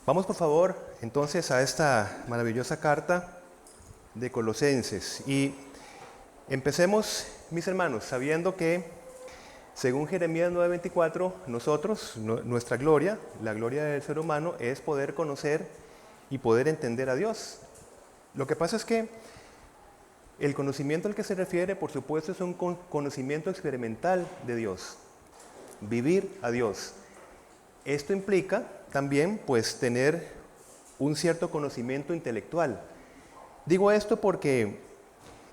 Vamos por favor entonces a esta maravillosa carta de Colosenses y empecemos, mis hermanos, sabiendo que según Jeremías 9:24, nosotros, nuestra gloria, la gloria del ser humano es poder conocer y poder entender a Dios. Lo que pasa es que el conocimiento al que se refiere, por supuesto, es un conocimiento experimental de Dios, vivir a Dios. Esto implica también, pues, tener un cierto conocimiento intelectual. Digo esto porque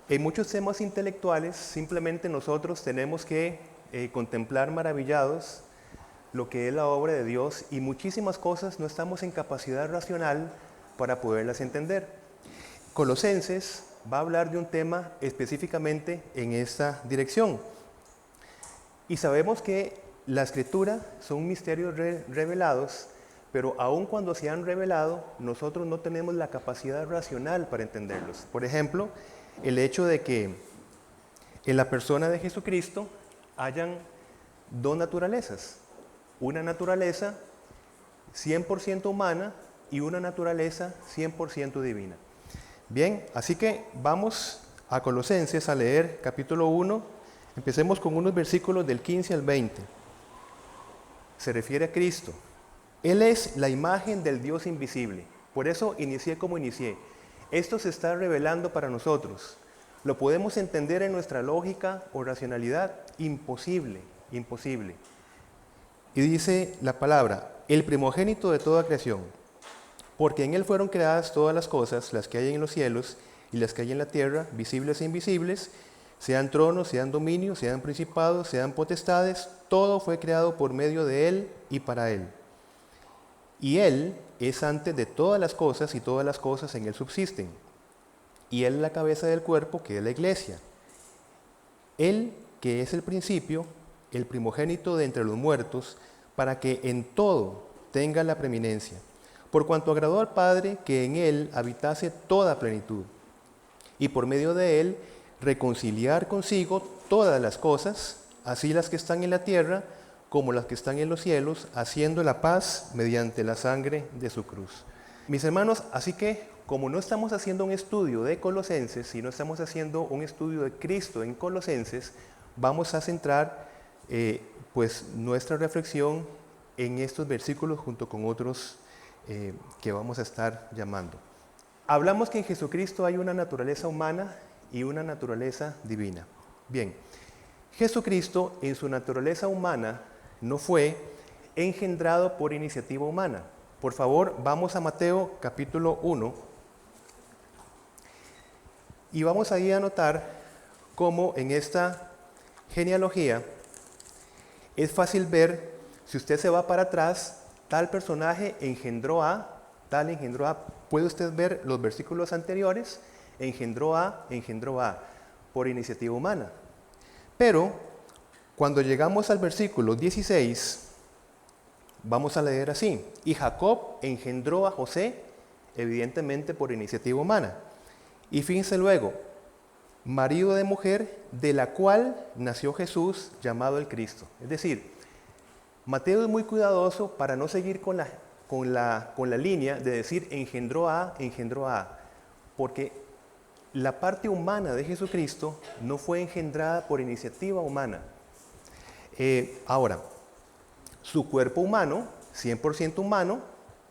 en muchos temas intelectuales simplemente nosotros tenemos que contemplar maravillados lo que es la obra de Dios y muchísimas cosas no estamos en capacidad racional para poderlas entender. Colosenses va a hablar de un tema específicamente en esta dirección. Y sabemos que la Escritura son misterios revelados, pero aun cuando se han revelado, nosotros no tenemos la capacidad racional para entenderlos. Por ejemplo, el hecho de que en la persona de Jesucristo hayan dos naturalezas. Una naturaleza 100% humana y una naturaleza 100% divina. Bien, así que vamos a Colosenses a leer capítulo 1. Empecemos con unos versículos del 15 al 20. Se refiere a Cristo. Él es la imagen del Dios invisible. Por eso inicié como inicié. Esto se está revelando para nosotros. ¿Lo podemos entender en nuestra lógica o racionalidad? Imposible, imposible. Y dice la palabra, el primogénito de toda creación, porque en Él fueron creadas todas las cosas, las que hay en los cielos y las que hay en la tierra, visibles e invisibles, sean tronos, sean dominios, sean principados, sean potestades, todo fue creado por medio de Él y para Él. Y Él es antes de todas las cosas y todas las cosas en Él subsisten. Y Él es la cabeza del cuerpo, que es la iglesia. Él, que es el principio, el primogénito de entre los muertos, para que en todo tenga la preeminencia. Por cuanto agradó al Padre que en Él habitase toda plenitud. Y por medio de Él reconciliar consigo todas las cosas, así las que están en la tierra como las que están en los cielos, haciendo la paz mediante la sangre de su cruz. Mis hermanos, así que como no estamos haciendo un estudio de Colosenses, sino estamos haciendo un estudio de Cristo en Colosenses, vamos a centrar pues nuestra reflexión en estos versículos junto con otros que vamos a estar llamando. Hablamos que en Jesucristo hay una naturaleza humana y una naturaleza divina. Bien, Jesucristo en su naturaleza humana no fue engendrado por iniciativa humana. Por favor, vamos a Mateo capítulo 1 y vamos ahí a notar cómo en esta genealogía es fácil ver, si usted se va para atrás, tal personaje engendró a, tal engendró a. Puede usted ver los versículos anteriores, engendró a, por iniciativa humana. Pero cuando llegamos al versículo 16, vamos a leer así. Y Jacob engendró a José, evidentemente por iniciativa humana. Y fíjense luego, marido de mujer, de la cual nació Jesús, llamado el Cristo. Es decir, Mateo es muy cuidadoso para no seguir con la línea de decir engendró a, porque la parte humana de Jesucristo no fue engendrada por iniciativa humana. Ahora, su cuerpo humano, 100% humano,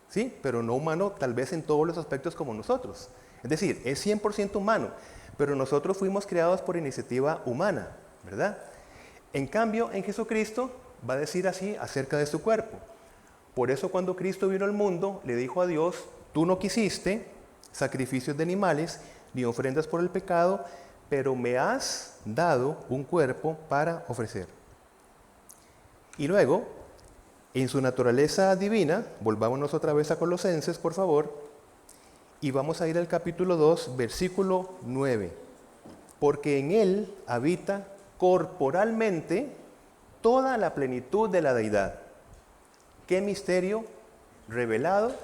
¿sí? Pero no humano tal vez en todos los aspectos como nosotros. Es decir, es 100% humano, pero nosotros fuimos creados por iniciativa humana, ¿verdad? En cambio, en Jesucristo va a decir así acerca de su cuerpo. Por eso cuando Cristo vino al mundo, le dijo a Dios, tú no quisiste sacrificios de animales ni ofrendas por el pecado, pero me has dado un cuerpo para ofrecer. Y luego, en su naturaleza divina, volvámonos otra vez a Colosenses, por favor, y vamos a ir al capítulo 2, versículo 9. Porque en Él habita corporalmente toda la plenitud de la deidad. Qué misterio revelado,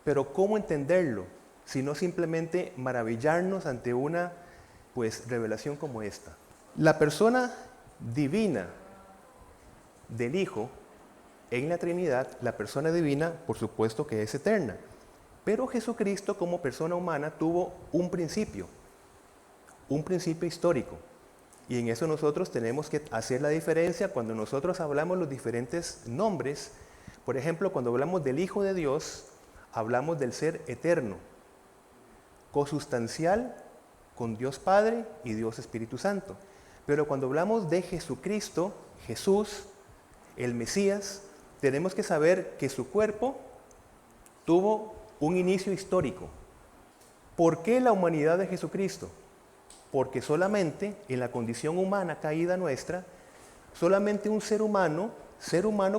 pero ¿cómo entenderlo? Sino simplemente maravillarnos ante una revelación como esta. La persona divina del Hijo en la Trinidad, la persona divina, por supuesto que es eterna. Pero Jesucristo como persona humana tuvo un principio histórico. Y en eso nosotros tenemos que hacer la diferencia cuando nosotros hablamos los diferentes nombres. Por ejemplo, cuando hablamos del Hijo de Dios, hablamos del ser eterno, cosustancial con Dios Padre y Dios Espíritu Santo. Pero cuando hablamos de Jesucristo, Jesús, el Mesías, tenemos que saber que su cuerpo tuvo un inicio histórico. ¿Por qué la humanidad de Jesucristo? Porque solamente en la condición humana caída nuestra, solamente un ser humano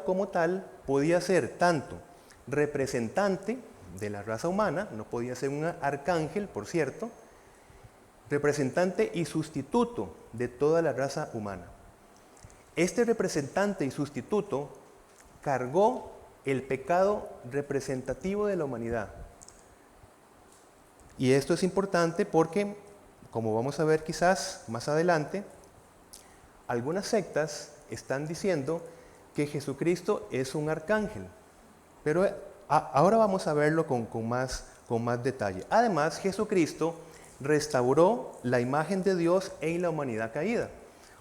como tal, podía ser tanto representante de la raza humana, no podía ser un arcángel, por cierto, representante y sustituto de toda la raza humana. Este representante y sustituto cargó el pecado representativo de la humanidad. Y esto es importante porque, como vamos a ver quizás más adelante, algunas sectas están diciendo que Jesucristo es un arcángel. Pero ahora vamos a verlo con más detalle. Además, Jesucristo restauró la imagen de Dios en la humanidad caída.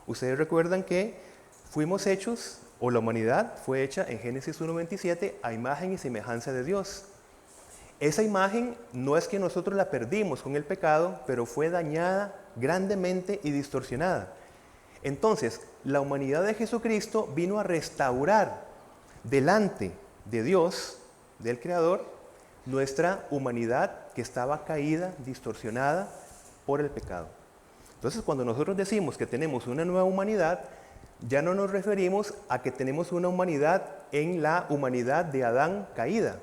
Ustedes recuerdan que fuimos hechos, o la humanidad fue hecha en Génesis 1:27 a imagen y semejanza de Dios. Esa imagen no es que nosotros la perdimos con el pecado, pero fue dañada grandemente y distorsionada. Entonces, la humanidad de Jesucristo vino a restaurar delante de Dios, del Creador, nuestra humanidad que estaba caída, distorsionada por el pecado. Entonces, cuando nosotros decimos que tenemos una nueva humanidad, ya no nos referimos a que tenemos una humanidad en la humanidad de Adán caída,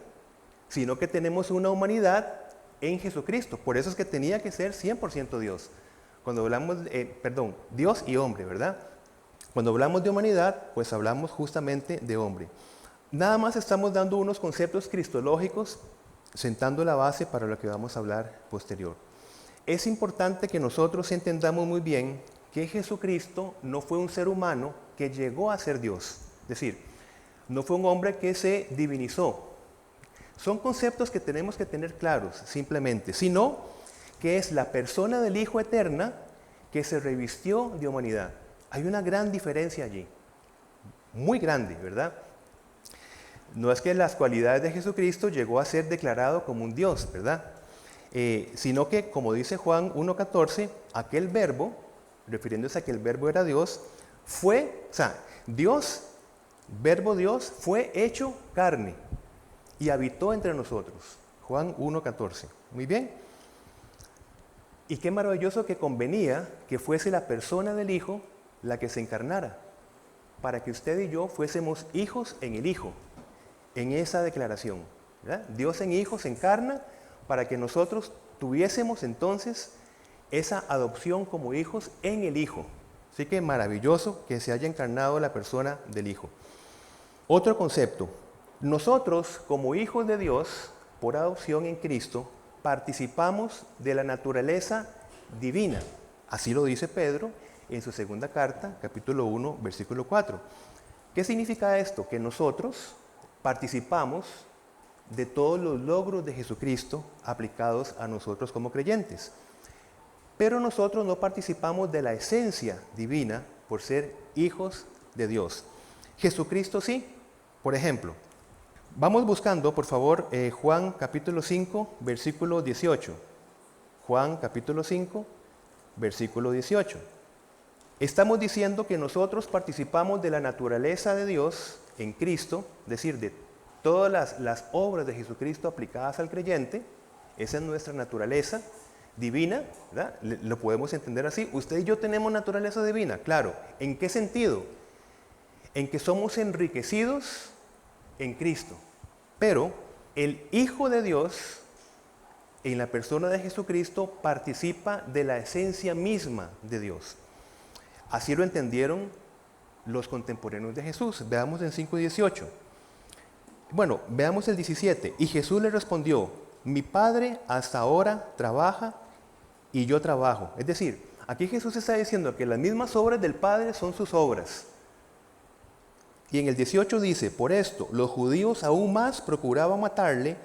sino que tenemos una humanidad en Jesucristo. Por eso es que tenía que ser 100% Dios. Cuando hablamos, Dios y hombre, ¿verdad? Cuando hablamos de humanidad, pues hablamos justamente de hombre. Nada más estamos dando unos conceptos cristológicos, sentando la base para lo que vamos a hablar posterior. Es importante que nosotros entendamos muy bien que Jesucristo no fue un ser humano que llegó a ser Dios. Es decir, no fue un hombre que se divinizó. Son conceptos que tenemos que tener claros, simplemente, sino que es la persona del Hijo eterna que se revistió de humanidad. Hay una gran diferencia allí, muy grande, ¿verdad? No es que las cualidades de Jesucristo llegó a ser declarado como un Dios, ¿verdad? Sino que, como dice Juan 1:14, aquel verbo, refiriéndose a que el verbo era Dios, Dios, verbo Dios, fue hecho carne y habitó entre nosotros. Juan 1:14. Muy bien. Y qué maravilloso que convenía que fuese la persona del Hijo la que se encarnara, para que usted y yo fuésemos hijos en el Hijo, en esa declaración, ¿verdad? Dios en Hijo se encarna para que nosotros tuviésemos entonces esa adopción como hijos en el Hijo. Así que maravilloso que se haya encarnado la persona del Hijo. Otro concepto. Nosotros, como hijos de Dios, por adopción en Cristo, participamos de la naturaleza divina. Así lo dice Pedro en su segunda carta, capítulo 1, versículo 4. ¿Qué significa esto? Que nosotros participamos de todos los logros de Jesucristo aplicados a nosotros como creyentes. Pero nosotros no participamos de la esencia divina por ser hijos de Dios. Jesucristo sí. Por ejemplo, vamos buscando, por favor, Juan capítulo 5, versículo 18. Juan capítulo 5, versículo 18. Estamos diciendo que nosotros participamos de la naturaleza de Dios en Cristo, es decir, de todas las obras de Jesucristo aplicadas al creyente. Esa es nuestra naturaleza divina, ¿verdad? Lo podemos entender así. Usted y yo tenemos naturaleza divina, claro. ¿En qué sentido? En que somos enriquecidos en Cristo. Pero el Hijo de Dios, en la persona de Jesucristo, participa de la esencia misma de Dios. Así lo entendieron los contemporáneos de Jesús. Veamos en 5:18. Bueno, veamos el 17. Y Jesús le respondió: mi Padre hasta ahora trabaja y yo trabajo. Es decir, aquí Jesús está diciendo que las mismas obras del Padre son sus obras. Y en el 18 dice, por esto, los judíos aún más procuraban matarle,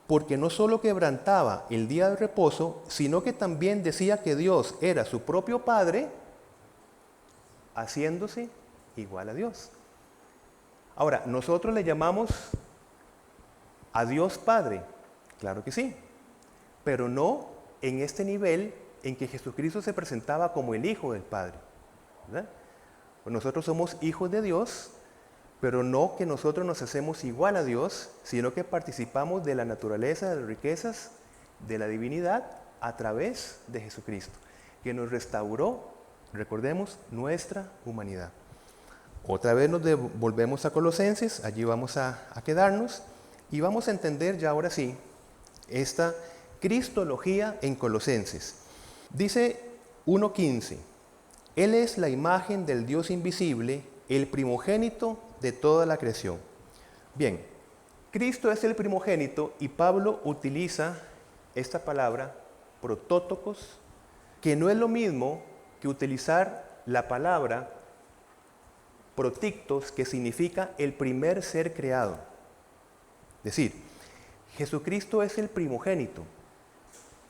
porque no solo quebrantaba el día de reposo, sino que también decía que Dios era su propio Padre, haciéndose igual a Dios. Ahora, ¿nosotros le llamamos a Dios Padre? Claro que sí, pero no en este nivel en que Jesucristo se presentaba como el Hijo del Padre, ¿verdad? Pues nosotros somos hijos de Dios, pero no que nosotros nos hacemos igual a Dios, sino que participamos de la naturaleza, de las riquezas, de la divinidad a través de Jesucristo, que nos restauró, recordemos, nuestra humanidad. Otra vez nos volvemos a Colosenses, allí vamos a quedarnos y vamos a entender ya ahora sí esta cristología en Colosenses. Dice 1:15, Él es la imagen del Dios invisible, el primogénito de toda la creación. Bien, Cristo es el primogénito y Pablo utiliza esta palabra protótocos, que no es lo mismo que utilizar la palabra protictos, que significa el primer ser creado. Es decir, Jesucristo es el primogénito,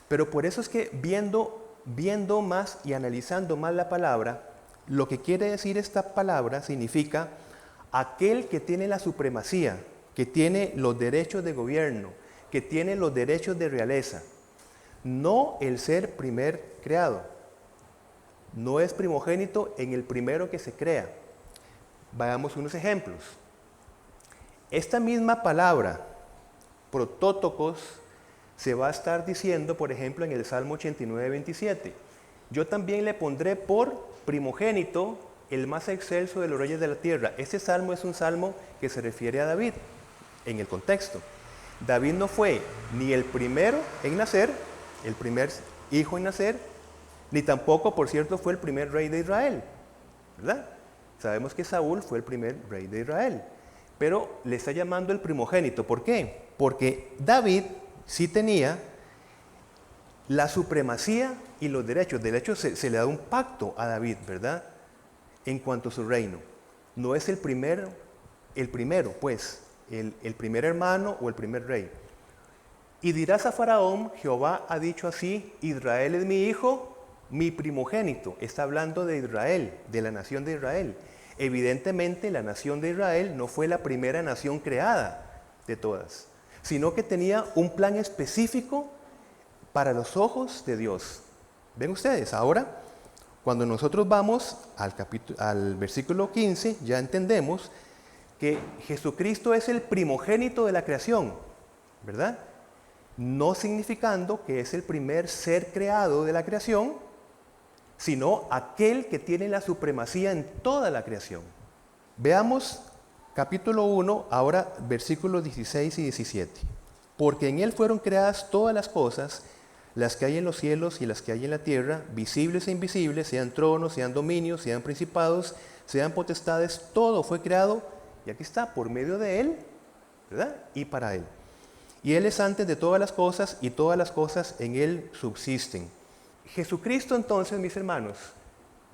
pero por eso es que viendo más y analizando más la palabra, lo que quiere decir esta palabra significa aquel que tiene la supremacía, que tiene los derechos de gobierno, que tiene los derechos de realeza, no el ser primer creado. No es primogénito en el primero que se crea. Veamos unos ejemplos. Esta misma palabra, protótocos, se va a estar diciendo, por ejemplo, en el Salmo 89:27. Yo también le pondré por primogénito el más excelso de los reyes de la tierra. Este salmo es un salmo que se refiere a David en el contexto. David no fue ni el primero en nacer, el primer hijo en nacer, ni tampoco, por cierto, fue el primer rey de Israel, ¿verdad? Sabemos que Saúl fue el primer rey de Israel, pero le está llamando el primogénito. ¿Por qué? Porque David sí tenía la supremacía y los derechos. De hecho, se le da un pacto a David, ¿verdad? En cuanto a su reino. No es el primero, el primer hermano o el primer rey. Y dirás a Faraón, Jehová ha dicho así, Israel es mi hijo, mi primogénito. Está hablando de Israel, de la nación de Israel. Evidentemente la nación de Israel no fue la primera nación creada de todas, sino que tenía un plan específico para los ojos de Dios. ¿Ven ustedes? Ahora, cuando nosotros vamos al versículo 15, ya entendemos que Jesucristo es el primogénito de la creación, ¿verdad? No significando que es el primer ser creado de la creación, sino aquel que tiene la supremacía en toda la creación. Veamos capítulo 1, ahora versículos 16 y 17. Porque en Él fueron creadas todas las cosas, las que hay en los cielos y las que hay en la tierra, visibles e invisibles, sean tronos, sean dominios, sean principados, sean potestades, todo fue creado, y aquí está, por medio de Él, ¿verdad? Y para Él. Y Él es antes de todas las cosas, y todas las cosas en Él subsisten. Jesucristo entonces, mis hermanos,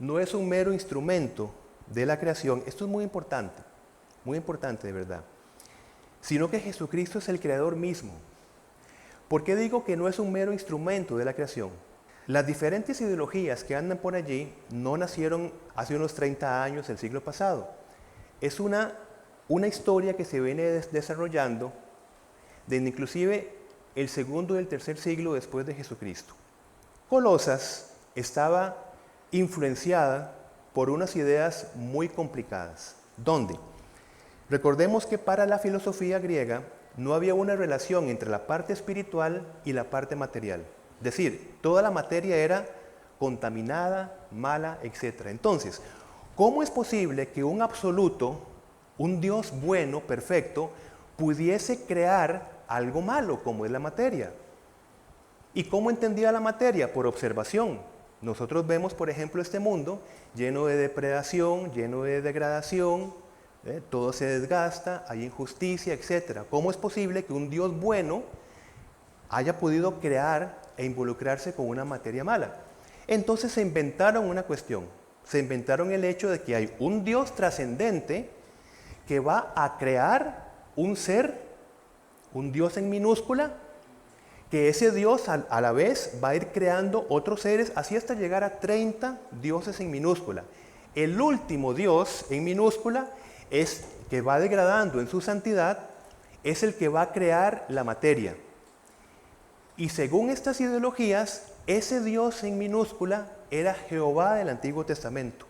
no es un mero instrumento de la creación. Esto es muy importante de verdad. Sino que Jesucristo es el creador mismo. ¿Por qué digo que no es un mero instrumento de la creación? Las diferentes ideologías que andan por allí no nacieron hace unos 30 años, el siglo pasado. Es una historia que se viene desarrollando desde inclusive el segundo y el tercer siglo después de Jesucristo. Colosas estaba influenciada por unas ideas muy complicadas. ¿Dónde? Recordemos que para la filosofía griega no había una relación entre la parte espiritual y la parte material. Es decir, toda la materia era contaminada, mala, etc. Entonces, ¿cómo es posible que un absoluto, un Dios bueno, perfecto, pudiese crear algo malo como es la materia? ¿Y cómo entendía la materia? Por observación. Nosotros vemos, por ejemplo, este mundo lleno de depredación, lleno de degradación, todo se desgasta, hay injusticia, etc. ¿Cómo es posible que un Dios bueno haya podido crear e involucrarse con una materia mala? Entonces se inventaron una cuestión. Se inventaron el hecho de que hay un Dios trascendente que va a crear un ser, un Dios en minúscula, que ese Dios a la vez va a ir creando otros seres, así hasta llegar a 30 dioses en minúscula. El último Dios en minúscula es que va degradando en su santidad, es el que va a crear la materia. Y según estas ideologías, ese Dios en minúscula era Jehová del Antiguo Testamento.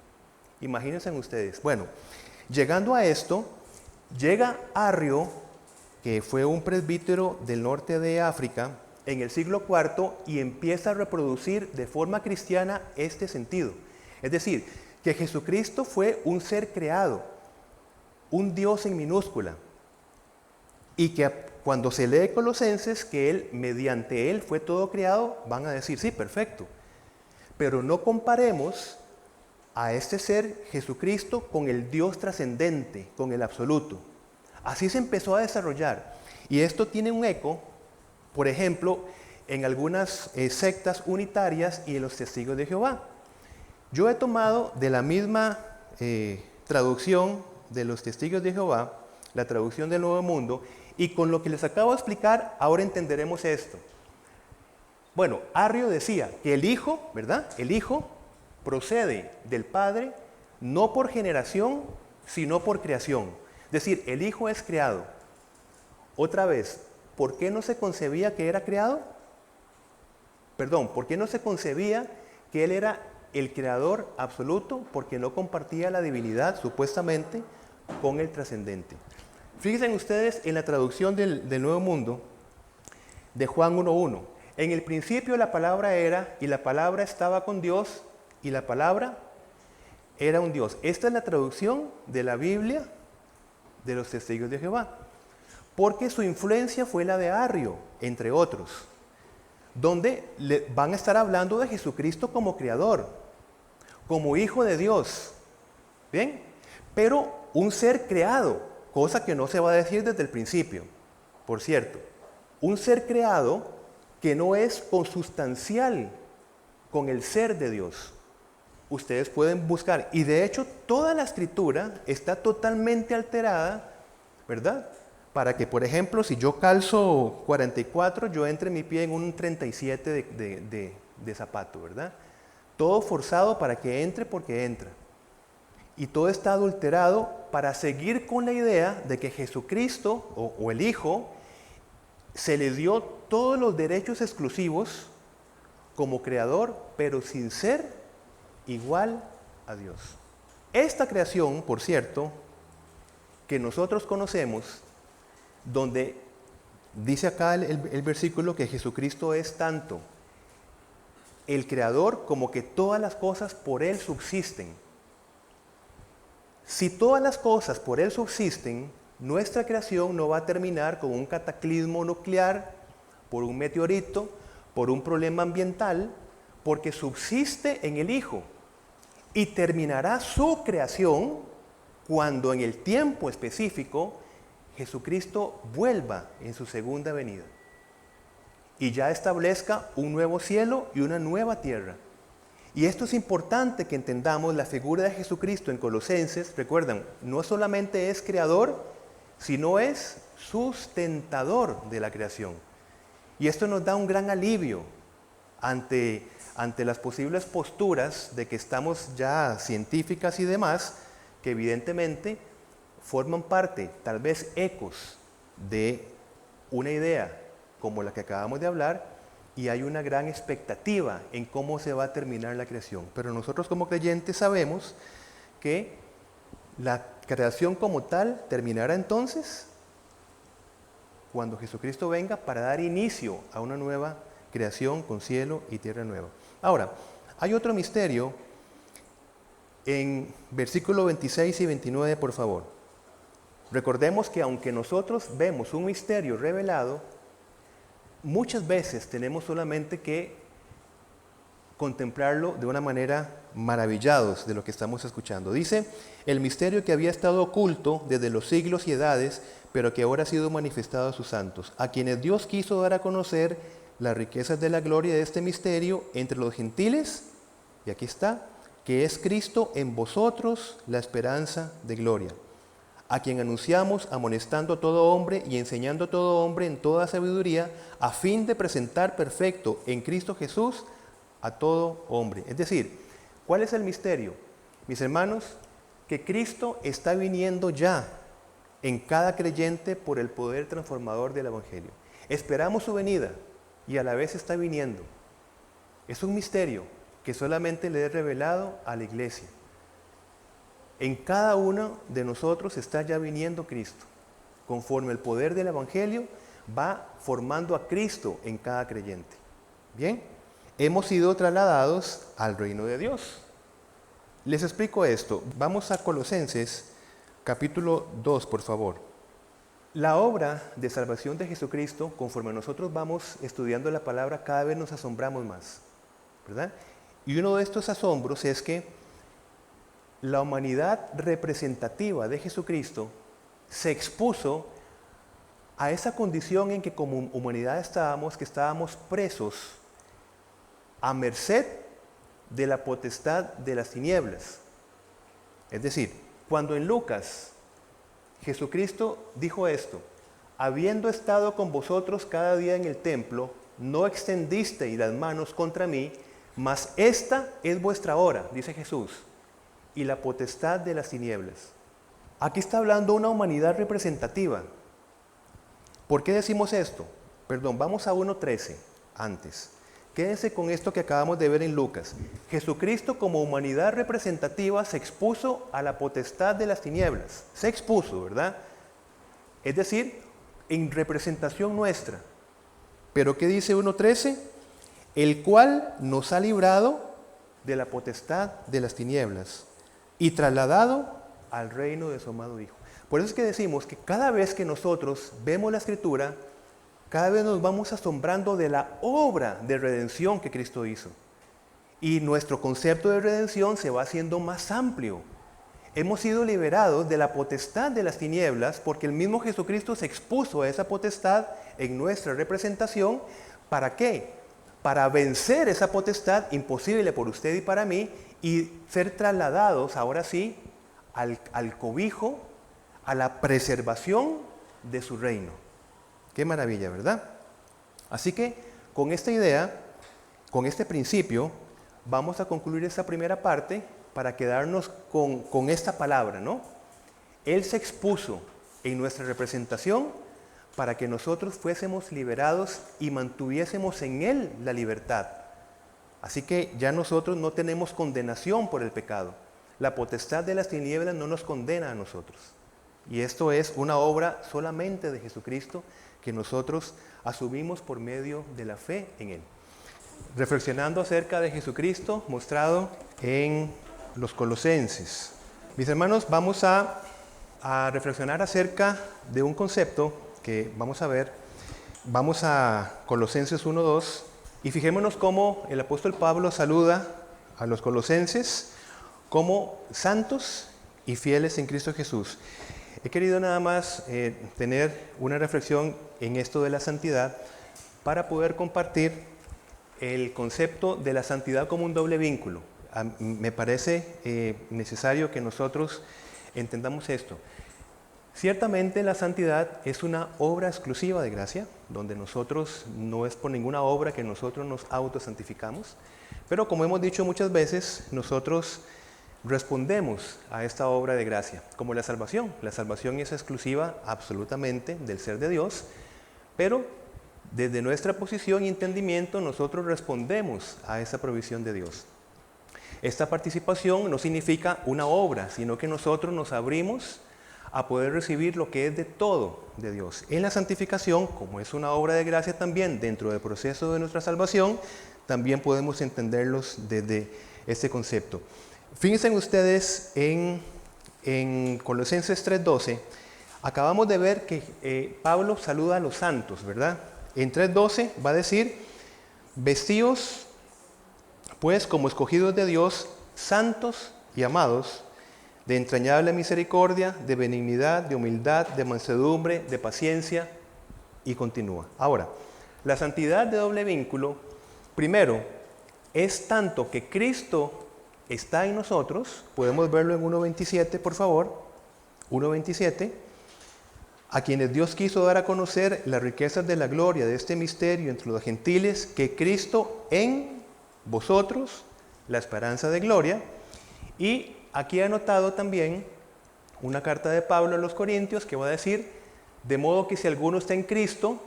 Imagínense ustedes. Bueno, llegando a esto, llega Arrio, que fue un presbítero del norte de África, en el siglo IV, y empieza a reproducir de forma cristiana este sentido. Es decir, que Jesucristo fue un ser creado, un Dios en minúscula, y que cuando se lee Colosenses, que Él, mediante Él fue todo creado, van a decir, sí, perfecto. Pero no comparemos a este ser, Jesucristo, con el Dios trascendente, con el absoluto. Así se empezó a desarrollar. Y esto tiene un eco, por ejemplo, en algunas sectas unitarias y en los testigos de Jehová. Yo he tomado de la misma traducción de los testigos de Jehová, la traducción del Nuevo Mundo, y con lo que les acabo de explicar, ahora entenderemos esto. Bueno, Arrio decía que el Hijo, ¿verdad? El Hijo procede del Padre no por generación, sino por creación. Es decir, el Hijo es creado. Otra vez, ¿por qué no se concebía que era creado? Perdón, ¿por qué no se concebía que Él era el creador absoluto? Porque no compartía la divinidad, supuestamente, con el trascendente. Fíjense ustedes en la traducción del Nuevo Mundo, de Juan 1:1. En el principio la palabra era, y la palabra estaba con Dios, y la palabra era un Dios. Esta es la traducción de la Biblia de los testigos de Jehová. Porque su influencia fue la de Arrio, entre otros, donde van a estar hablando de Jesucristo como creador, como hijo de Dios. ¿Bien? Pero un ser creado, cosa que no se va a decir desde el principio, por cierto. Un ser creado que no es consustancial con el ser de Dios. Ustedes pueden buscar, y de hecho toda la escritura está totalmente alterada, ¿verdad? Para que, por ejemplo, si yo calzo 44, yo entre mi pie en un 37 de zapato, ¿verdad? Todo forzado para que entre porque entra. Y todo está adulterado para seguir con la idea de que Jesucristo o el Hijo se le dio todos los derechos exclusivos como creador, pero sin ser igual a Dios. Esta creación, por cierto, que nosotros conocemos, donde dice acá el versículo que Jesucristo es tanto el creador como que todas las cosas por Él subsisten. Si todas las cosas por Él subsisten, nuestra creación no va a terminar con un cataclismo nuclear, por un meteorito, por un problema ambiental, porque subsiste en el Hijo. Y terminará su creación cuando en el tiempo específico Jesucristo vuelva en su segunda venida y ya establezca un nuevo cielo y una nueva tierra. Y esto es importante que entendamos la figura de Jesucristo en Colosenses. Recuerdan, no solamente es creador, sino es sustentador de la creación. Y esto nos da un gran alivio ante las posibles posturas de que estamos ya científicas y demás, que evidentemente forman parte, tal vez ecos, de una idea como la que acabamos de hablar, y hay una gran expectativa en cómo se va a terminar la creación. Pero nosotros como creyentes sabemos que la creación como tal terminará entonces cuando Jesucristo venga para dar inicio a una nueva creación con cielo y tierra nueva. Ahora, hay otro misterio en versículo 26 y 29, por favor. Recordemos que aunque nosotros vemos un misterio revelado, muchas veces tenemos solamente que contemplarlo de una manera maravillados de lo que estamos escuchando. Dice, el misterio que había estado oculto desde los siglos y edades, pero que ahora ha sido manifestado a sus santos, a quienes Dios quiso dar a conocer las riquezas de la gloria de este misterio entre los gentiles, y aquí está, que es Cristo en vosotros la esperanza de gloria, a quien anunciamos, amonestando a todo hombre y enseñando a todo hombre en toda sabiduría, a fin de presentar perfecto en Cristo Jesús a todo hombre. Es decir, ¿cuál es el misterio? Mis hermanos, que Cristo está viniendo ya en cada creyente por el poder transformador del Evangelio. Esperamos su venida y a la vez está viniendo. Es un misterio que solamente le he revelado a la iglesia. En cada uno de nosotros está ya viniendo Cristo. Conforme el poder del Evangelio va formando a Cristo en cada creyente. Bien, hemos sido trasladados al reino de Dios. Les explico esto. Vamos a Colosenses capítulo 2, por favor. La obra de salvación de Jesucristo, conforme nosotros vamos estudiando la palabra, cada vez nos asombramos más, ¿verdad? Y uno de estos asombros es que la humanidad representativa de Jesucristo se expuso a esa condición en que como humanidad estábamos, que estábamos presos a merced de la potestad de las tinieblas. Es decir, cuando en Lucas Jesucristo dijo esto: habiendo estado con vosotros cada día en el templo, no extendisteis las manos contra mí, mas esta es vuestra hora, dice Jesús, y la potestad de las tinieblas. Aquí está hablando una humanidad representativa. ¿Por qué decimos esto? Perdón, vamos a 1.13 antes. Quédense con esto que acabamos de ver en Lucas. Jesucristo como humanidad representativa se expuso a la potestad de las tinieblas. Se expuso, ¿verdad? Es decir, en representación nuestra. ¿Pero qué dice 1.13? El cual nos ha librado de la potestad de las tinieblas y trasladado al reino de su amado Hijo. Por eso es que decimos que cada vez que nosotros vemos la Escritura, cada vez nos vamos asombrando de la obra de redención que Cristo hizo. Y nuestro concepto de redención se va haciendo más amplio. Hemos sido liberados de la potestad de las tinieblas porque el mismo Jesucristo se expuso a esa potestad en nuestra representación. ¿Para qué? Para vencer esa potestad imposible por usted y para mí y ser trasladados ahora sí al cobijo, a la preservación de su reino. Qué maravilla, ¿verdad? Así que con esta idea, con este principio, vamos a concluir esta primera parte para quedarnos con esta palabra, ¿no? Él se expuso en nuestra representación para que nosotros fuésemos liberados y mantuviésemos en Él la libertad. Así que ya nosotros no tenemos condenación por el pecado. La potestad de las tinieblas no nos condena a nosotros. Y esto es una obra solamente de Jesucristo que nosotros asumimos por medio de la fe en Él. Reflexionando acerca de Jesucristo mostrado en los Colosenses. Mis hermanos, vamos a reflexionar acerca de un concepto que vamos a ver. Vamos a Colosenses 1:2 y fijémonos cómo el apóstol Pablo saluda a los colosenses como santos y fieles en Cristo Jesús. He querido nada más tener una reflexión en esto de la santidad para poder compartir el concepto de la santidad como un doble vínculo. Me parece necesario que nosotros entendamos esto. Ciertamente la santidad es una obra exclusiva de gracia, donde nosotros no es por ninguna obra que nosotros nos autosantificamos, pero como hemos dicho muchas veces, nosotros respondemos a esta obra de gracia, como la salvación. La salvación es exclusiva absolutamente del ser de Dios, pero desde nuestra posición y entendimiento nosotros respondemos a esa provisión de Dios. Esta participación no significa una obra, sino que nosotros nos abrimos a poder recibir lo que es de todo de Dios. En la santificación, como es una obra de gracia también dentro del proceso de nuestra salvación, también podemos entenderlos desde este concepto. Fíjense ustedes en Colosenses 3:12, acabamos de ver que Pablo saluda a los santos, ¿verdad? En 3:12 va a decir, vestíos pues como escogidos de Dios, santos y amados, de entrañable misericordia, de benignidad, de humildad, de mansedumbre, de paciencia, y continúa. Ahora, la santidad de doble vínculo, primero, es tanto que Cristo está en nosotros, podemos verlo en 1.27, por favor. 1:27, a quienes Dios quiso dar a conocer las riquezas de la gloria de este misterio entre los gentiles, que Cristo en vosotros, la esperanza de gloria. Y aquí he anotado también una carta de Pablo a los Corintios que va a decir, de modo que si alguno está en Cristo,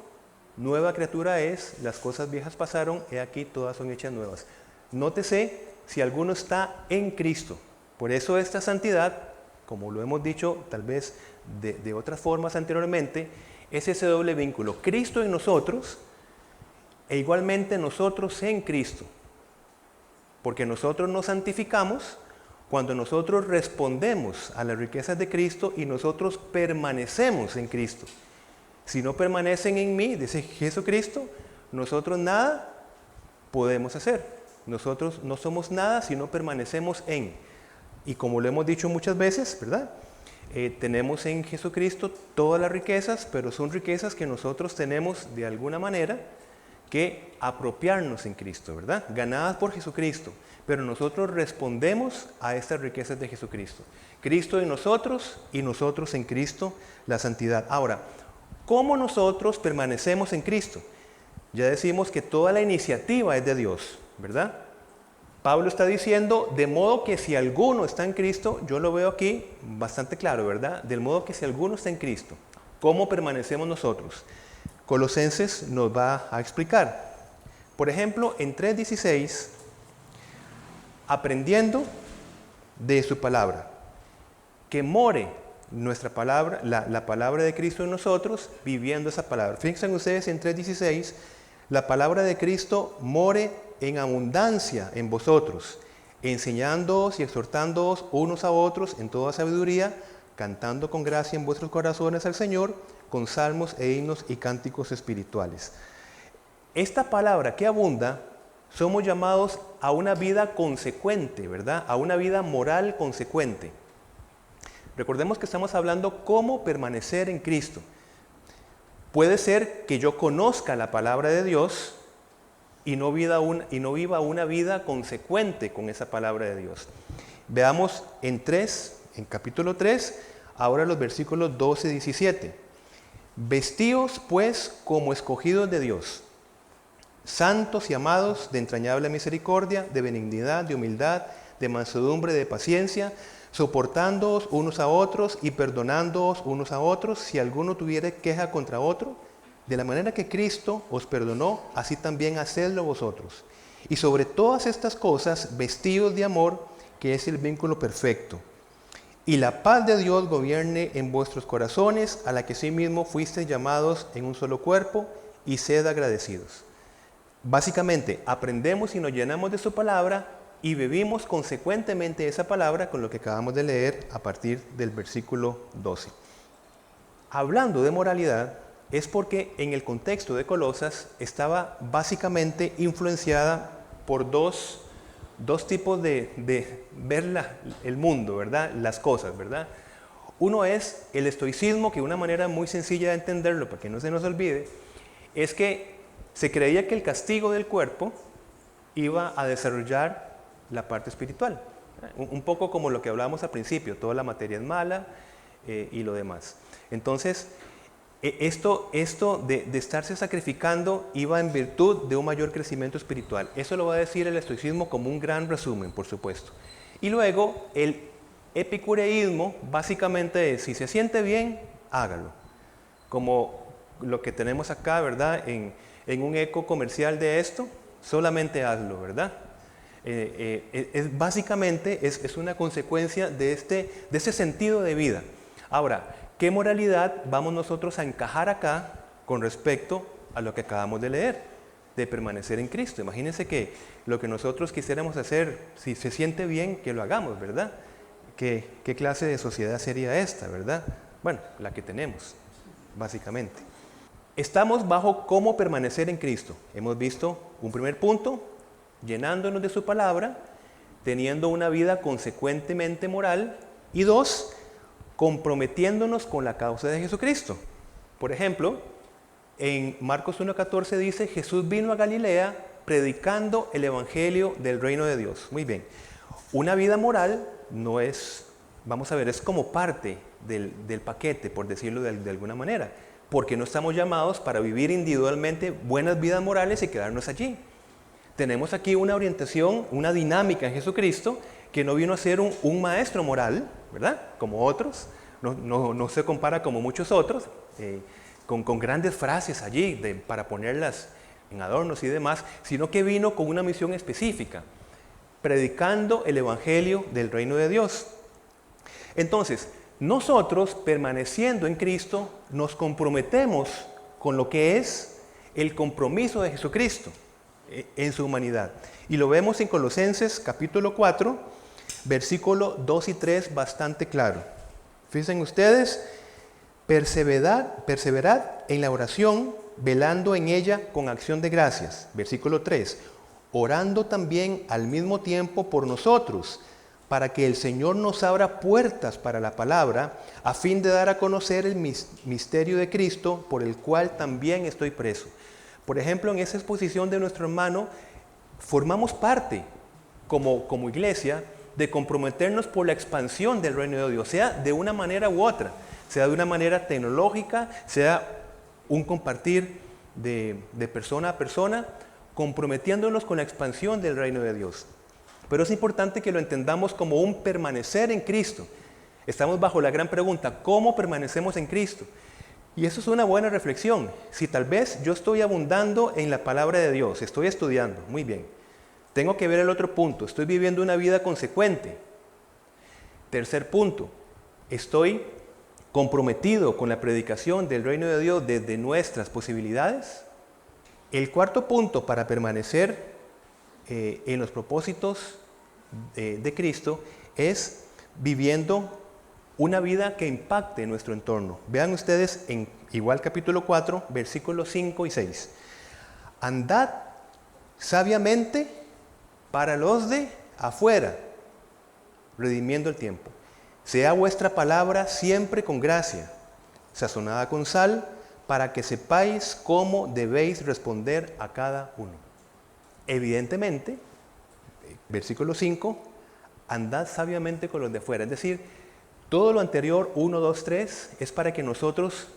nueva criatura es, las cosas viejas pasaron, he aquí todas son hechas nuevas. Nótese si alguno está en Cristo. Por eso esta santidad, como lo hemos dicho tal vez de otras formas anteriormente, es ese doble vínculo. Cristo en nosotros e igualmente nosotros en Cristo. Porque nosotros nos santificamos cuando nosotros respondemos a las riquezas de Cristo y nosotros permanecemos en Cristo. Si no permanecen en mí, dice Jesucristo, nosotros nada podemos hacer. Nosotros no somos nada si no permanecemos en. Y como lo hemos dicho muchas veces, ¿verdad? Tenemos en Jesucristo todas las riquezas, pero son riquezas que nosotros tenemos de alguna manera que apropiarnos en Cristo, ¿verdad? Ganadas por Jesucristo, pero nosotros respondemos a estas riquezas de Jesucristo. Cristo en nosotros y nosotros en Cristo, la santidad. Ahora, ¿cómo nosotros permanecemos en Cristo? Ya decimos que toda la iniciativa es de Dios, ¿verdad? Pablo está diciendo, de modo que si alguno está en Cristo, yo lo veo aquí bastante claro, ¿verdad? Del modo que si alguno está en Cristo, ¿cómo permanecemos nosotros? Colosenses nos va a explicar. Por ejemplo, en 3:16, aprendiendo de su palabra, que more nuestra palabra, la palabra de Cristo en nosotros, viviendo esa palabra. Fíjense ustedes en 3:16, la palabra de Cristo more en abundancia en vosotros, enseñándoos y exhortándoos unos a otros en toda sabiduría, cantando con gracia en vuestros corazones al Señor, con salmos e himnos y cánticos espirituales. Esta palabra que abunda, somos llamados a una vida consecuente, ¿verdad? A una vida moral consecuente. Recordemos que estamos hablando cómo permanecer en Cristo. Puede ser que yo conozca la palabra de Dios y no viva una vida consecuente con esa palabra de Dios. Veamos en capítulo 3, ahora los versículos 12 y 17. Vestíos pues como escogidos de Dios, santos y amados, de entrañable misericordia, de benignidad, de humildad, de mansedumbre, de paciencia, soportándoos unos a otros y perdonándoos unos a otros, si alguno tuviere queja contra otro, de la manera que Cristo os perdonó, así también hacedlo vosotros. Y sobre todas estas cosas, vestidos de amor, que es el vínculo perfecto. Y la paz de Dios gobierne en vuestros corazones, a la que asimismo fuisteis llamados en un solo cuerpo, y sed agradecidos. Básicamente, aprendemos y nos llenamos de su palabra y vivimos consecuentemente esa palabra con lo que acabamos de leer a partir del versículo 12. Hablando de moralidad, es porque en el contexto de Colosas estaba básicamente influenciada por dos tipos de ver el mundo, ¿verdad? Las cosas, ¿verdad? Uno es el estoicismo, que una manera muy sencilla de entenderlo, para que no se nos olvide, es que se creía que el castigo del cuerpo iba a desarrollar la parte espiritual. Un poco como lo que hablábamos al principio, toda la materia es mala y lo demás. Entonces, esto de estarse sacrificando iba en virtud de un mayor crecimiento espiritual. Eso lo va a decir el estoicismo como un gran resumen, por supuesto. Y luego el epicureísmo básicamente es, si se siente bien, hágalo. Como lo que tenemos acá, ¿verdad? En un eco comercial de esto, solamente hazlo, ¿verdad? Básicamente es una consecuencia de ese sentido de vida. Ahora, ¿qué moralidad vamos nosotros a encajar acá con respecto a lo que acabamos de leer? De permanecer en Cristo. Imagínense que lo que nosotros quisiéramos hacer, si se siente bien, que lo hagamos, ¿verdad? ¿Qué clase de sociedad sería esta, verdad? Bueno, la que tenemos, básicamente. Estamos bajo cómo permanecer en Cristo. Hemos visto un primer punto, llenándonos de su palabra, teniendo una vida consecuentemente moral, y dos, comprometiéndonos con la causa de Jesucristo. Por ejemplo, en Marcos 1:14 dice, Jesús vino a Galilea predicando el evangelio del reino de Dios. Muy bien. Una vida moral no es, vamos a ver, es como parte del paquete, por decirlo de alguna manera, porque no estamos llamados para vivir individualmente buenas vidas morales y quedarnos allí. Tenemos aquí una orientación, una dinámica en Jesucristo, que no vino a ser un maestro moral, ¿verdad? Como otros, no se compara como muchos otros, con grandes frases allí para ponerlas en adornos y demás, sino que vino con una misión específica, predicando el Evangelio del reino de Dios. Entonces, nosotros, permaneciendo en Cristo, nos comprometemos con lo que es el compromiso de Jesucristo en su humanidad. Y lo vemos en Colosenses capítulo 4, versículo 2 y 3, bastante claro. Fíjense ustedes, perseverad en la oración, velando en ella con acción de gracias. Versículo 3, orando también al mismo tiempo por nosotros, para que el Señor nos abra puertas para la palabra, a fin de dar a conocer el misterio de Cristo, por el cual también estoy preso. Por ejemplo, en esa exposición de nuestro hermano, formamos parte, como iglesia, de comprometernos por la expansión del reino de Dios, sea de una manera u otra, sea de una manera tecnológica, sea un compartir de persona a persona, comprometiéndonos con la expansión del reino de Dios. Pero es importante que lo entendamos como un permanecer en Cristo. Estamos bajo la gran pregunta, ¿cómo permanecemos en Cristo? Y eso es una buena reflexión. Si tal vez yo estoy abundando en la palabra de Dios, estoy estudiando, muy bien. Tengo que ver el otro punto, estoy viviendo una vida consecuente. Tercer punto, estoy comprometido con la predicación del reino de Dios desde nuestras posibilidades. El cuarto punto para permanecer en los propósitos de Cristo es viviendo una vida que impacte nuestro entorno. Vean ustedes en igual capítulo 4, versículos 5 y 6. Andad sabiamente para los de afuera, redimiendo el tiempo. Sea vuestra palabra siempre con gracia, sazonada con sal, para que sepáis cómo debéis responder a cada uno. Evidentemente, versículo 5, andad sabiamente con los de afuera. Es decir, todo lo anterior, 1, 2, 3, es para que nosotros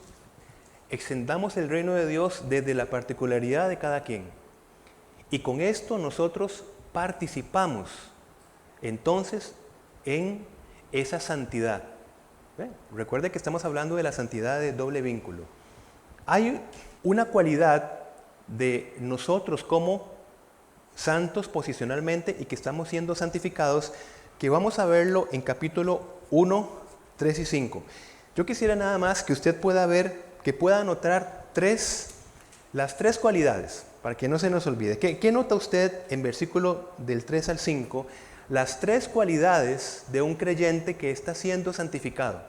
extendamos el reino de Dios desde la particularidad de cada quien. Y con esto nosotros participamos entonces en esa santidad. Recuerde que estamos hablando de la santidad de doble vínculo. Hay una cualidad de nosotros como santos posicionalmente y que estamos siendo santificados, que vamos a verlo en capítulo 1, 3 y 5. Yo quisiera nada más que usted pueda ver, que pueda anotar las tres cualidades, para que no se nos olvide. ¿Qué nota usted en versículo del 3 al 5? Las tres cualidades de un creyente que está siendo santificado.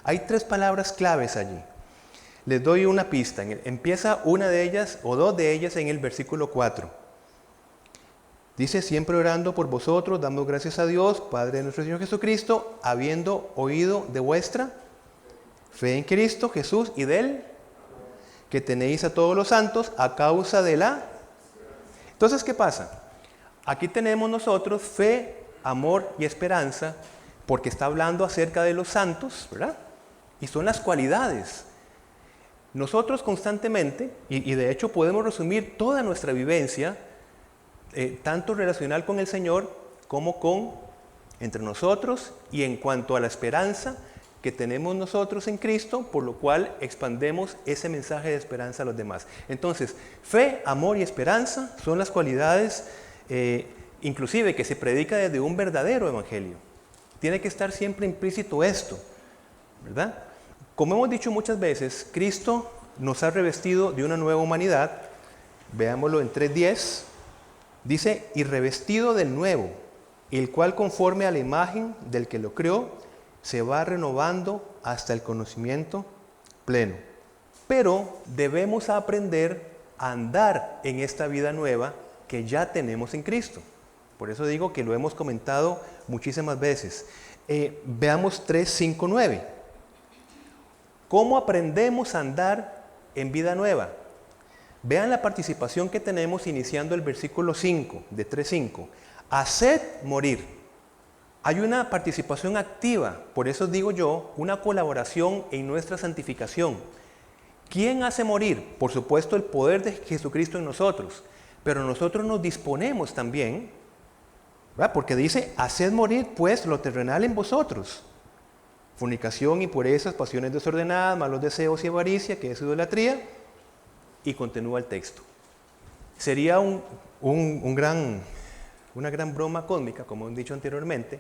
Hay tres palabras claves allí. Les doy una pista. Empieza una de ellas o dos de ellas en el versículo 4. Dice, siempre orando por vosotros, dando gracias a Dios, Padre de nuestro Señor Jesucristo, habiendo oído de vuestra fe en Cristo Jesús y de Él, que tenéis a todos los santos a causa de la... Entonces, ¿qué pasa? Aquí tenemos nosotros fe, amor y esperanza, porque está hablando acerca de los santos, ¿verdad? Y son las cualidades. Nosotros constantemente, y de hecho podemos resumir toda nuestra vivencia, tanto relacional con el Señor como entre nosotros y en cuanto a la esperanza que tenemos nosotros en Cristo, por lo cual expandemos ese mensaje de esperanza a los demás. Entonces, fe, amor y esperanza son las cualidades inclusive que se predica desde un verdadero evangelio. Tiene que estar siempre implícito esto, ¿verdad? Como hemos dicho muchas veces, Cristo nos ha revestido de una nueva humanidad. Veámoslo en 3:10. Dice, y revestido del nuevo, el cual conforme a la imagen del que lo creó, se va renovando hasta el conocimiento pleno. Pero debemos aprender a andar en esta vida nueva que ya tenemos en Cristo. Por eso digo que lo hemos comentado muchísimas veces. Veamos 3, 5, 9. ¿Cómo aprendemos a andar en vida nueva? Vean la participación que tenemos iniciando el versículo 5, de 3:5. Haced morir. Hay una participación activa, por eso digo yo, una colaboración en nuestra santificación. ¿Quién hace morir? Por supuesto, el poder de Jesucristo en nosotros, pero nosotros nos disponemos también, ¿verdad? Porque dice, haced morir pues lo terrenal en vosotros. Fornicación, impurezas, pasiones desordenadas, malos deseos y avaricia, que es idolatría, y continúa el texto. Sería una gran broma cósmica, como he dicho anteriormente,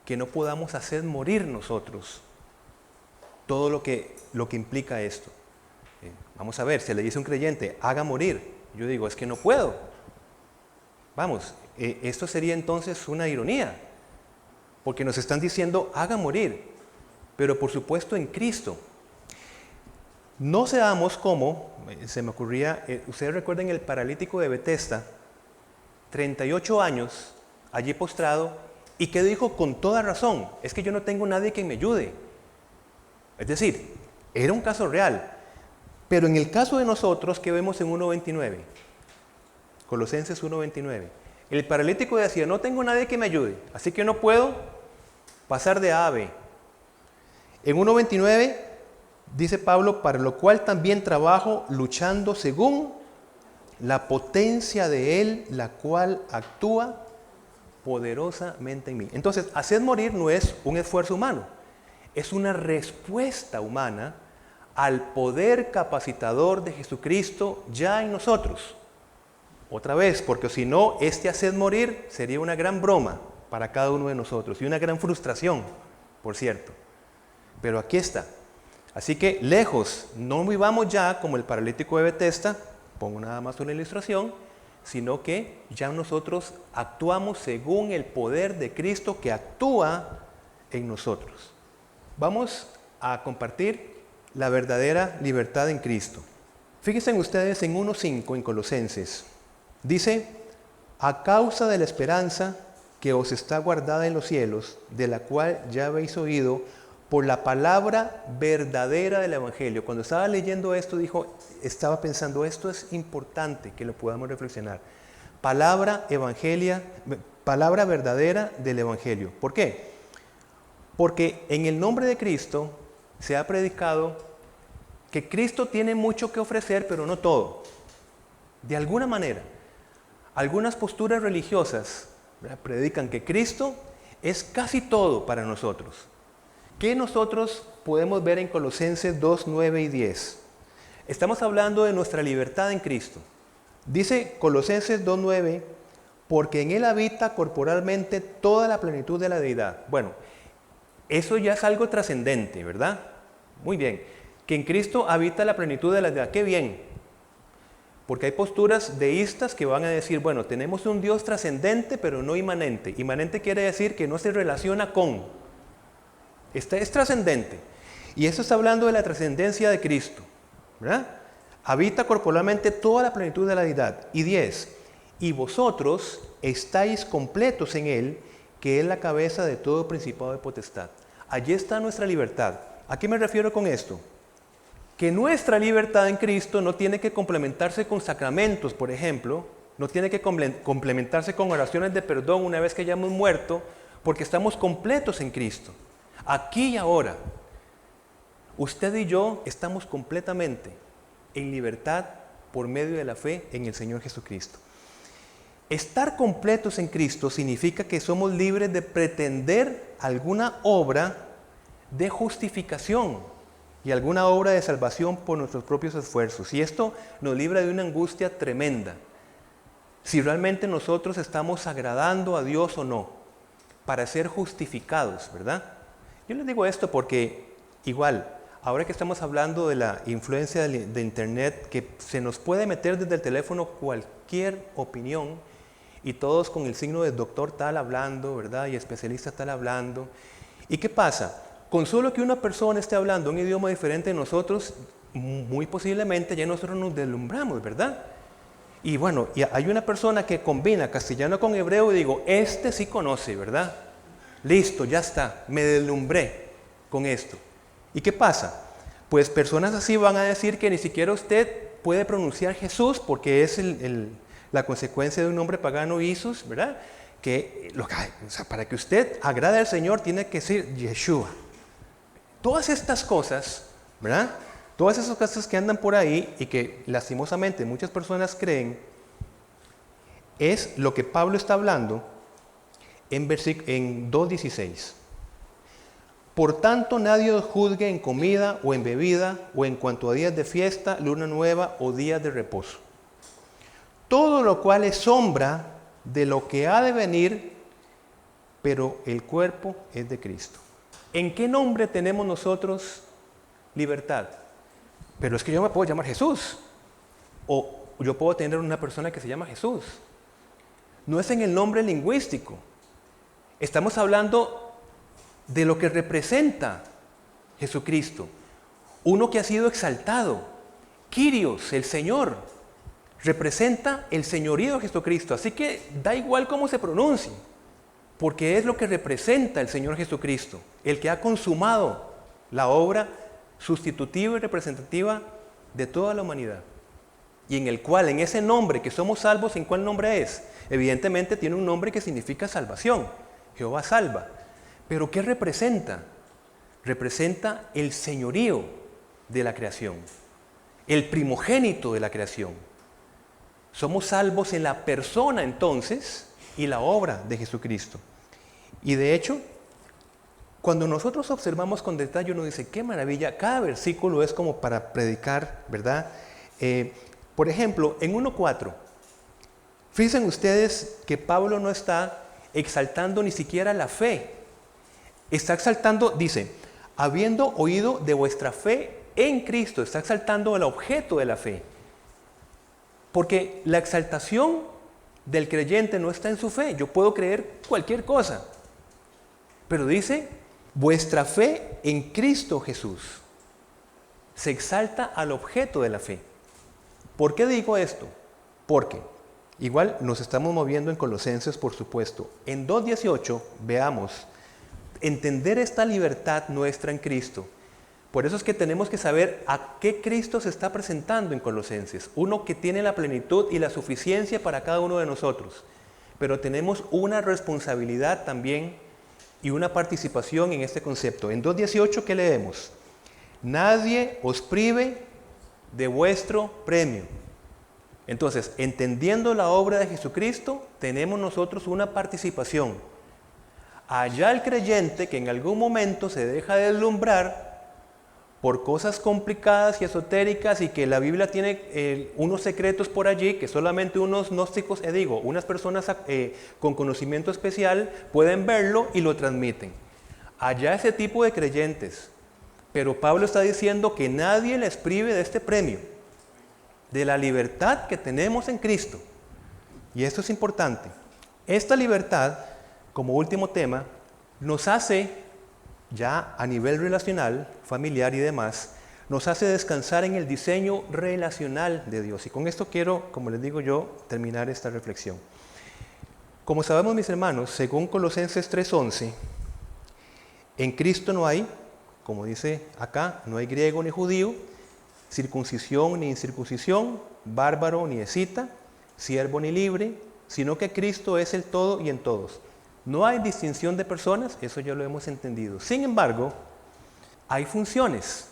que no podamos hacer morir nosotros todo lo que implica esto. Vamos a ver, se le dice a un creyente, haga morir. Yo digo, es que no puedo. Vamos, esto sería entonces una ironía, porque nos están diciendo, haga morir, pero por supuesto en Cristo. No seamos como, se me ocurría, ustedes recuerdan el paralítico de Betesda, 38 años, allí postrado, y que dijo con toda razón, es que yo no tengo nadie que me ayude. Es decir, era un caso real. Pero en el caso de nosotros, que vemos en 1.29, Colosenses 1.29, el paralítico decía, no tengo nadie que me ayude, así que no puedo pasar de A a B. En 1.29 dice Pablo, para lo cual también trabajo luchando según la potencia de Él, la cual actúa poderosamente en mí. Entonces, hacer morir no es un esfuerzo humano, es una respuesta humana al poder capacitador de Jesucristo ya en nosotros. Otra vez, porque si no, este hacer morir sería una gran broma para cada uno de nosotros y una gran frustración, por cierto. Pero aquí está. Así que lejos, no vivamos ya como el paralítico de Betesda, pongo nada más una ilustración, sino que ya nosotros actuamos según el poder de Cristo que actúa en nosotros. Vamos a compartir la verdadera libertad en Cristo. Fíjense ustedes en 1.5 en Colosenses. Dice, a causa de la esperanza que os está guardada en los cielos, de la cual ya habéis oído, por la palabra verdadera del Evangelio. Cuando estaba leyendo esto, estaba pensando, esto es importante que lo podamos reflexionar. Palabra verdadera del Evangelio. ¿Por qué? Porque en el nombre de Cristo se ha predicado que Cristo tiene mucho que ofrecer, pero no todo. De alguna manera, algunas posturas religiosas, ¿verdad?, predican que Cristo es casi todo para nosotros. ¿Qué nosotros podemos ver en Colosenses 2, 9 y 10? Estamos hablando de nuestra libertad en Cristo. Dice Colosenses 2, 9, porque en Él habita corporalmente toda la plenitud de la deidad. Bueno, eso ya es algo trascendente, ¿verdad? Muy bien. Que en Cristo habita la plenitud de la deidad. ¡Qué bien! Porque hay posturas deístas que van a decir, bueno, tenemos un Dios trascendente, pero no inmanente. Inmanente quiere decir que no se relaciona con. Este es trascendente. Y eso está hablando de la trascendencia de Cristo, ¿verdad? Habita corporalmente toda la plenitud de la deidad. Y 10. Y vosotros estáis completos en Él, que es la cabeza de todo principado de potestad. Allí está nuestra libertad. ¿A qué me refiero con esto? Que nuestra libertad en Cristo no tiene que complementarse con sacramentos, por ejemplo, no tiene que complementarse con oraciones de perdón una vez que hayamos muerto, porque estamos completos en Cristo. Aquí y ahora, usted y yo estamos completamente en libertad por medio de la fe en el Señor Jesucristo. Estar completos en Cristo significa que somos libres de pretender alguna obra de justificación y alguna obra de salvación por nuestros propios esfuerzos. Y esto nos libra de una angustia tremenda. Si realmente nosotros estamos agradando a Dios o no, para ser justificados, ¿verdad? Yo les digo esto porque igual, ahora que estamos hablando de la influencia de Internet, que se nos puede meter desde el teléfono cualquier opinión y todos con el signo de doctor tal hablando, ¿verdad? Y especialista tal hablando. ¿Y qué pasa? Con solo que una persona esté hablando un idioma diferente de nosotros, muy posiblemente ya nosotros nos deslumbramos, ¿verdad? Y bueno, y hay una persona que combina castellano con hebreo y digo, este sí conoce, ¿verdad? Listo, ya está, me deslumbré con esto. ¿Y qué pasa? Pues personas así van a decir que ni siquiera usted puede pronunciar Jesús porque es la consecuencia de un nombre pagano Isus, ¿verdad? para que usted agrade al Señor tiene que decir Yeshua. Todas estas cosas, ¿verdad? Todas esas cosas que andan por ahí y que lastimosamente muchas personas creen, es lo que Pablo está hablando en 2:16. Por tanto, nadie os juzgue en comida o en bebida o en cuanto a días de fiesta, luna nueva o días de reposo. Todo lo cual es sombra de lo que ha de venir, pero el cuerpo es de Cristo. ¿En qué nombre tenemos nosotros libertad? Pero es que yo me puedo llamar Jesús. O yo puedo tener una persona que se llama Jesús. No es en el nombre lingüístico. Estamos hablando de lo que representa Jesucristo. Uno que ha sido exaltado. Kyrios, el Señor, representa el señorío de Jesucristo. Así que da igual cómo se pronuncie, porque es lo que representa el Señor Jesucristo, el que ha consumado la obra sustitutiva y representativa de toda la humanidad. Y en el cual, en ese nombre que somos salvos, ¿en cuál nombre es? Evidentemente tiene un nombre que significa salvación. Jehová salva. ¿Pero qué representa? Representa el señorío de la creación, el primogénito de la creación. Somos salvos en la persona entonces y la obra de Jesucristo. Y de hecho, cuando nosotros observamos con detalle, uno dice, qué maravilla, cada versículo es como para predicar, ¿verdad? Por ejemplo, en 1:4, fíjense ustedes que Pablo no está exaltando ni siquiera la fe. Está exaltando, dice, habiendo oído de vuestra fe en Cristo, está exaltando el objeto de la fe. Porque la exaltación del creyente no está en su fe. Yo puedo creer cualquier cosa. Pero dice, vuestra fe en Cristo Jesús. Se exalta al objeto de la fe. ¿Por qué digo esto? Porque igual nos estamos moviendo en Colosenses, por supuesto. En 2:18 veamos, entender esta libertad nuestra en Cristo. Por eso es que tenemos que saber a qué Cristo se está presentando en Colosenses. Uno que tiene la plenitud y la suficiencia para cada uno de nosotros. Pero tenemos una responsabilidad también y una participación en este concepto. En 2:18, ¿qué leemos? Nadie os prive de vuestro premio. Entonces, entendiendo la obra de Jesucristo, tenemos nosotros una participación. Allá el creyente que en algún momento se deja deslumbrar por cosas complicadas y esotéricas y que la Biblia tiene unos secretos por allí que solamente unos gnósticos, unas personas con conocimiento especial pueden verlo y lo transmiten. Allá ese tipo de creyentes. Pero Pablo está diciendo que nadie les prive de este premio, de la libertad que tenemos en Cristo. Y esto es importante. Esta libertad, como último tema, nos hace ya a nivel relacional, familiar y demás, nos hace descansar en el diseño relacional de Dios. Y con esto quiero, como les digo yo, terminar esta reflexión. Como sabemos, mis hermanos, según Colosenses 3:11, en Cristo no hay, como dice acá, no hay griego ni judío, circuncisión ni incircuncisión, bárbaro ni escita, siervo ni libre, sino que Cristo es el todo y en todos. No hay distinción de personas, eso ya lo hemos entendido. Sin embargo, hay funciones.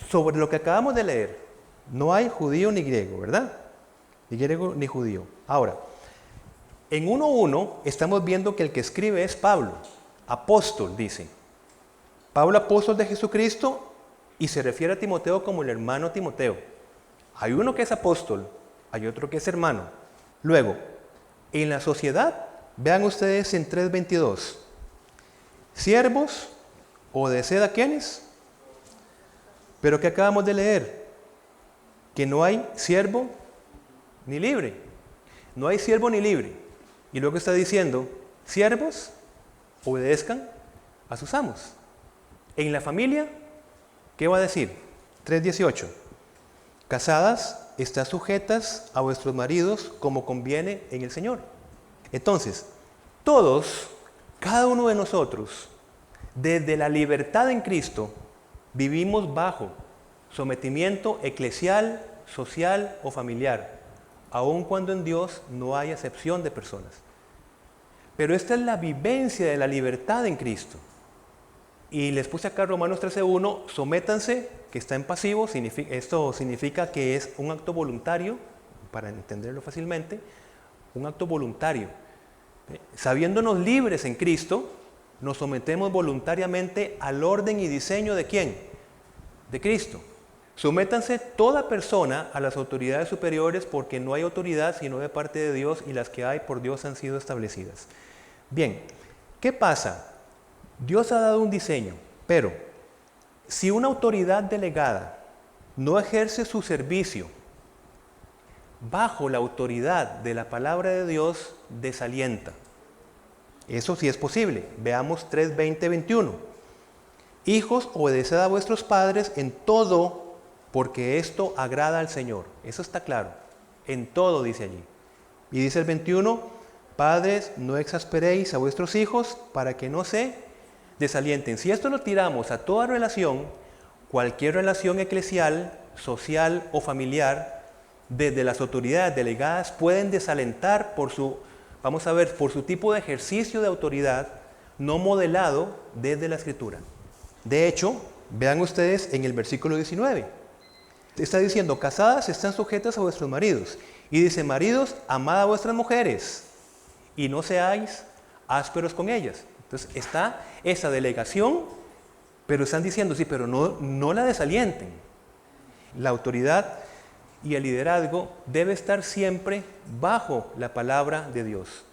Sobre lo que acabamos de leer, no hay judío ni griego, ¿verdad? Ni griego ni judío. Ahora, en 1:1 estamos viendo que el que escribe es Pablo, apóstol, dice. Pablo, apóstol de Jesucristo, y se refiere a Timoteo como el hermano Timoteo. Hay uno que es apóstol, hay otro que es hermano. Luego, en la sociedad, vean ustedes en 3:22. Siervos, obedeced a ¿quiénes? Pero que acabamos de leer, que no hay siervo ni libre. No hay siervo ni libre. Y luego está diciendo, siervos, obedezcan a sus amos. En la familia, ¿qué va a decir? 3:18. Casadas, estad sujetas a vuestros maridos como conviene en el Señor. Entonces, todos, cada uno de nosotros, desde la libertad en Cristo, vivimos bajo sometimiento eclesial, social o familiar, aun cuando en Dios no hay acepción de personas. Pero esta es la vivencia de la libertad en Cristo. Y les puse acá Romanos 13:1, sométanse, que está en pasivo, esto significa que es un acto voluntario, para entenderlo fácilmente, un acto voluntario. Sabiéndonos libres en Cristo, nos sometemos voluntariamente al orden y diseño ¿de quién? De Cristo. Sométanse toda persona a las autoridades superiores, porque no hay autoridad sino de parte de Dios, y las que hay por Dios han sido establecidas. Bien, ¿qué pasa? Dios ha dado un diseño, pero si una autoridad delegada no ejerce su servicio bajo la autoridad de la palabra de Dios, desalienta. Eso sí es posible. Veamos 3:20-21. Hijos, obedeced a vuestros padres en todo, porque esto agrada al Señor. Eso está claro. En todo dice allí. Y dice el 21, padres, no exasperéis a vuestros hijos para que no se desalienten. Si esto lo tiramos a toda relación, cualquier relación eclesial, social o familiar, desde las autoridades delegadas pueden desalentar por su tipo de ejercicio de autoridad no modelado desde la Escritura. De hecho, vean ustedes en el versículo 19. Está diciendo, casadas están sujetas a vuestros maridos. Y dice, maridos, amad a vuestras mujeres y no seáis ásperos con ellas. Entonces está esa delegación, pero están diciendo, sí, pero no la desalienten. La autoridad y el liderazgo debe estar siempre bajo la palabra de Dios.